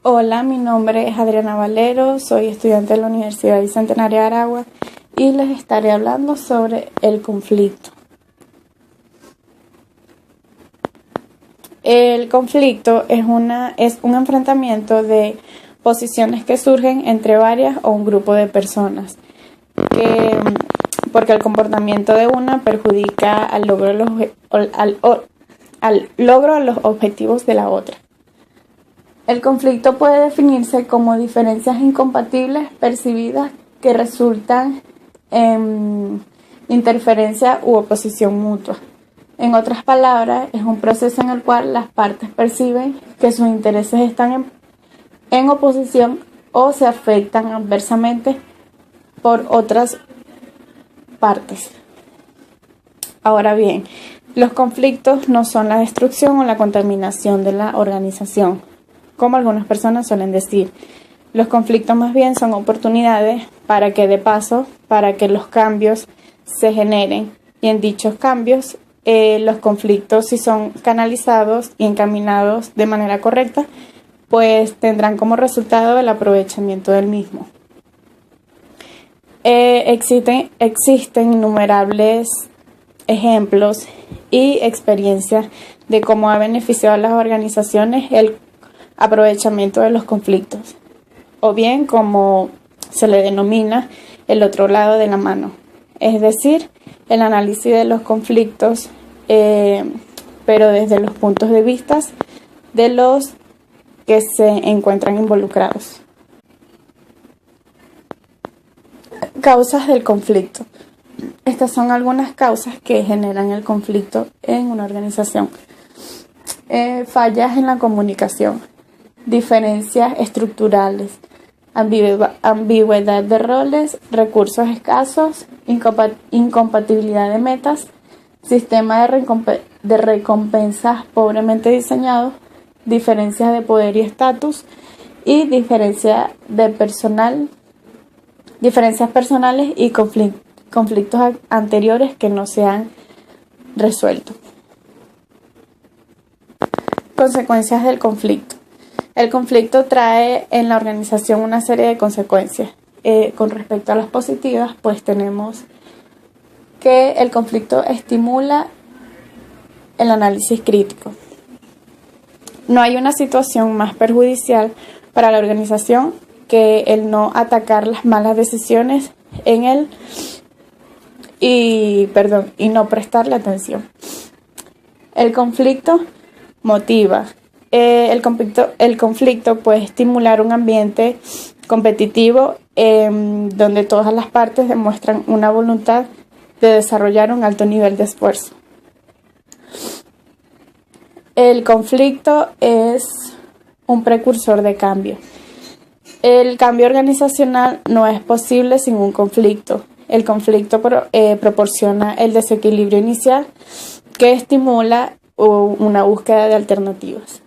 Hola, mi nombre es Adriana Valero, soy estudiante de la Universidad Bicentenaria de Aragua y les estaré hablando sobre el conflicto. El conflicto es un enfrentamiento de posiciones que surgen entre varias o un grupo de personas, porque el comportamiento de una perjudica al logro de los objetivos de la otra. El conflicto puede definirse como diferencias incompatibles percibidas que resultan en interferencia u oposición mutua. En otras palabras, es un proceso en el cual las partes perciben que sus intereses están en oposición o se afectan adversamente por otras partes. Ahora bien, los conflictos no son la destrucción o la contaminación de la organización, como algunas personas suelen decir. Los conflictos más bien son oportunidades para que los cambios se generen. Y en dichos cambios, los conflictos, si son canalizados y encaminados de manera correcta, pues tendrán como resultado el aprovechamiento del mismo. Existen innumerables ejemplos y experiencias de cómo ha beneficiado a las organizaciones el aprovechamiento de los conflictos, o bien como se le denomina el otro lado de la mano, es decir, el análisis de los conflictos, pero desde los puntos de vista de los que se encuentran involucrados. Causas del conflicto. Estas son algunas causas que generan el conflicto en una organización. Fallas en la comunicación, diferencias estructurales, ambigüedad de roles, recursos escasos, incompatibilidad de metas, sistema de recompensas pobremente diseñado, diferencias de poder y estatus y diferencias personales y conflictos anteriores que no se han resuelto. Consecuencias del conflicto. El conflicto trae en la organización una serie de consecuencias. Con respecto a las positivas, pues tenemos que el conflicto estimula el análisis crítico. No hay una situación más perjudicial para la organización que el no atacar las malas decisiones en él y no prestarle atención. El conflicto motiva. El conflicto puede estimular un ambiente competitivo donde todas las partes demuestran una voluntad de desarrollar un alto nivel de esfuerzo. El conflicto es un precursor de cambio. El cambio organizacional no es posible sin un conflicto. El conflicto proporciona el desequilibrio inicial que estimula una búsqueda de alternativas.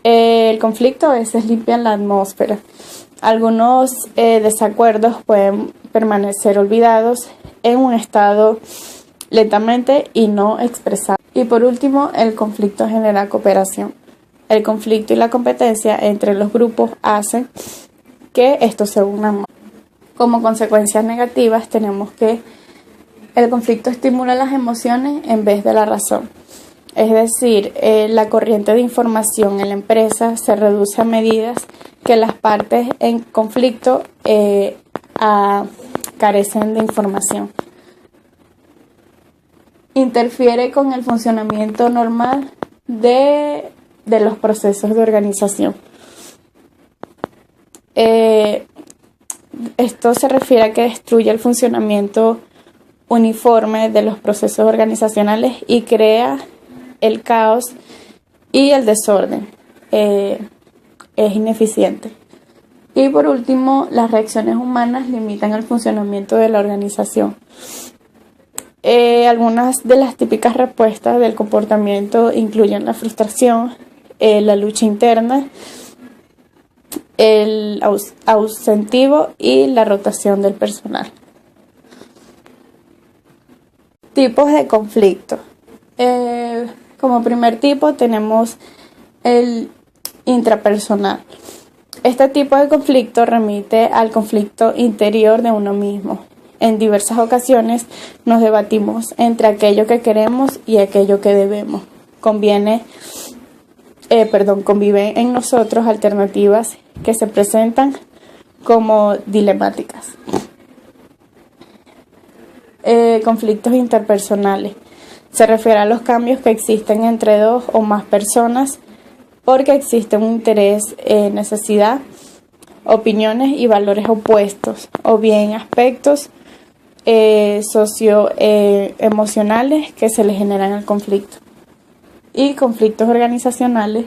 El conflicto a veces limpia la atmósfera. Algunos desacuerdos pueden permanecer olvidados en un estado lentamente y no expresado. Y por último, el conflicto genera cooperación. El conflicto y la competencia entre los grupos hacen que estos se unan más. Como consecuencias negativas tenemos que el conflicto estimula las emociones en vez de la razón. Es decir, la corriente de información en la empresa se reduce a medida que las partes en conflicto carecen de información. Interfiere con el funcionamiento normal de los procesos de organización. Esto se refiere a que destruye el funcionamiento uniforme de los procesos organizacionales y crea el caos y el desorden. Es ineficiente. Y por último, las reacciones humanas limitan el funcionamiento de la organización. Algunas de las típicas respuestas del comportamiento incluyen la frustración, la lucha interna, el ausentivo y la rotación del personal. Tipos de conflicto. Como primer tipo tenemos el intrapersonal. Este tipo de conflicto remite al conflicto interior de uno mismo. En diversas ocasiones nos debatimos entre aquello que queremos y aquello que debemos. Conviven en nosotros alternativas que se presentan como dilemáticas. Conflictos interpersonales. Se refiere a los cambios que existen entre dos o más personas porque existe un interés, necesidad, opiniones y valores opuestos, o bien aspectos socioemocionales que se le generan al conflicto. Y conflictos organizacionales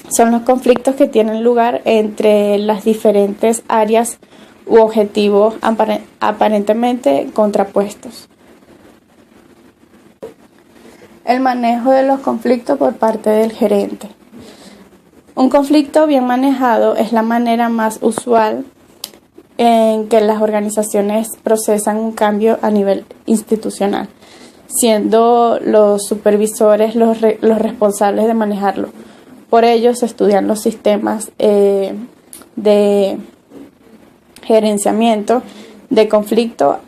son los conflictos que tienen lugar entre las diferentes áreas u objetivos aparentemente contrapuestos. El manejo de los conflictos por parte del gerente. Un conflicto bien manejado es la manera más usual en que las organizaciones procesan un cambio a nivel institucional, siendo los supervisores los responsables de manejarlo. Por ello se estudian los sistemas de gerenciamiento de conflicto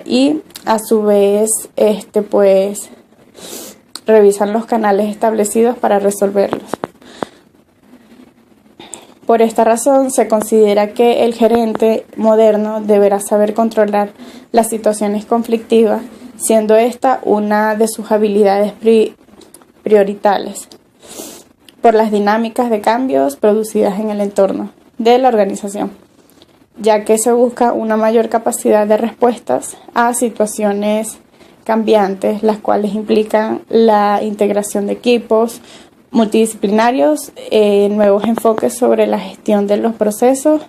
y a su vez revisan los canales establecidos para resolverlos. Por esta razón, se considera que el gerente moderno deberá saber controlar las situaciones conflictivas, siendo esta una de sus habilidades prioritarias, por las dinámicas de cambios producidas en el entorno de la organización, ya que se busca una mayor capacidad de respuestas a situaciones cambiantes, las cuales implican la integración de equipos multidisciplinarios, nuevos enfoques sobre la gestión de los procesos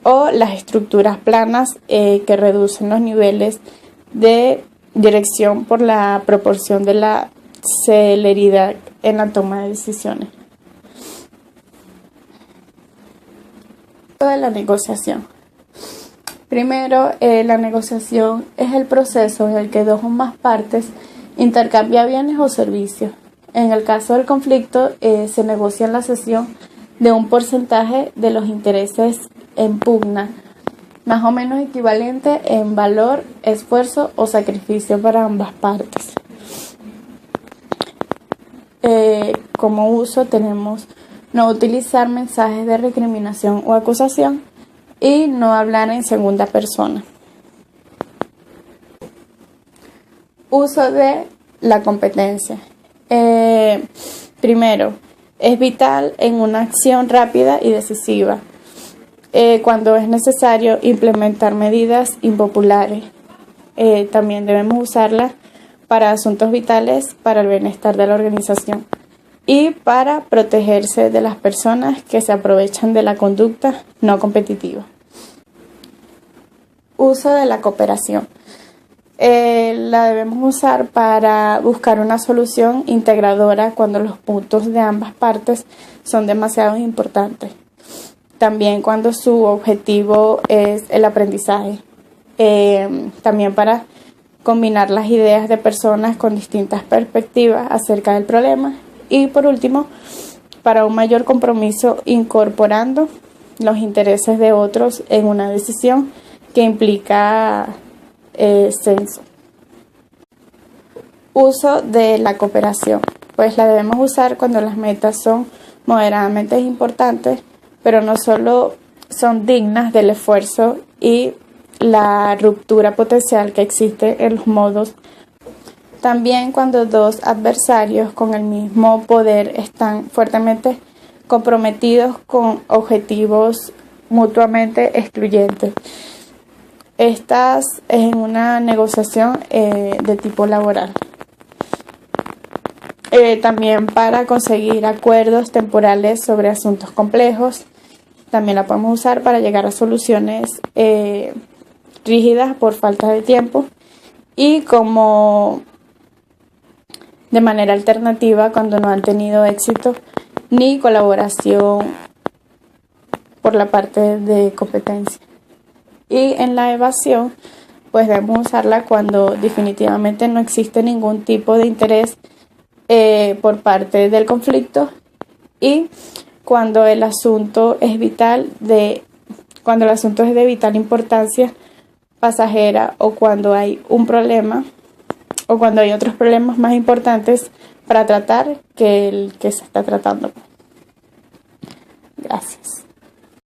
o las estructuras planas que reducen los niveles de dirección por la proporción de la celeridad en la toma de decisiones. De la negociación. Primero, la negociación es el proceso en el que dos o más partes intercambian bienes o servicios. En el caso del conflicto, se negocia la cesión de un porcentaje de los intereses en pugna, más o menos equivalente en valor, esfuerzo o sacrificio para ambas partes. Como uso tenemos no utilizar mensajes de recriminación o acusación y no hablar en segunda persona. Uso de la competencia. Primero, es vital en una acción rápida y decisiva, cuando es necesario implementar medidas impopulares. También debemos usarla para asuntos vitales para el bienestar de la organización y para protegerse de las personas que se aprovechan de la conducta no competitiva. Uso de la cooperación. La debemos usar para buscar una solución integradora cuando los puntos de ambas partes son demasiado importantes. También cuando su objetivo es el aprendizaje. También para combinar las ideas de personas con distintas perspectivas acerca del problema. Y por último, para un mayor compromiso incorporando los intereses de otros en una decisión que implica censo. Uso de la cooperación. Pues la debemos usar cuando las metas son moderadamente importantes, pero no solo son dignas del esfuerzo y la ruptura potencial que existe en los modos. También cuando dos adversarios con el mismo poder están fuertemente comprometidos con objetivos mutuamente excluyentes. Estas en una negociación de tipo laboral. También para conseguir acuerdos temporales sobre asuntos complejos. También la podemos usar para llegar a soluciones rígidas por falta de tiempo y como de manera alternativa cuando no han tenido éxito ni colaboración por la parte de competencia. Y en la evasión, pues debemos usarla cuando definitivamente no existe ningún tipo de interés por parte del conflicto y cuando el asunto es cuando el asunto es de vital importancia pasajera, o cuando hay un problema o cuando hay otros problemas más importantes para tratar que el que se está tratando. Gracias.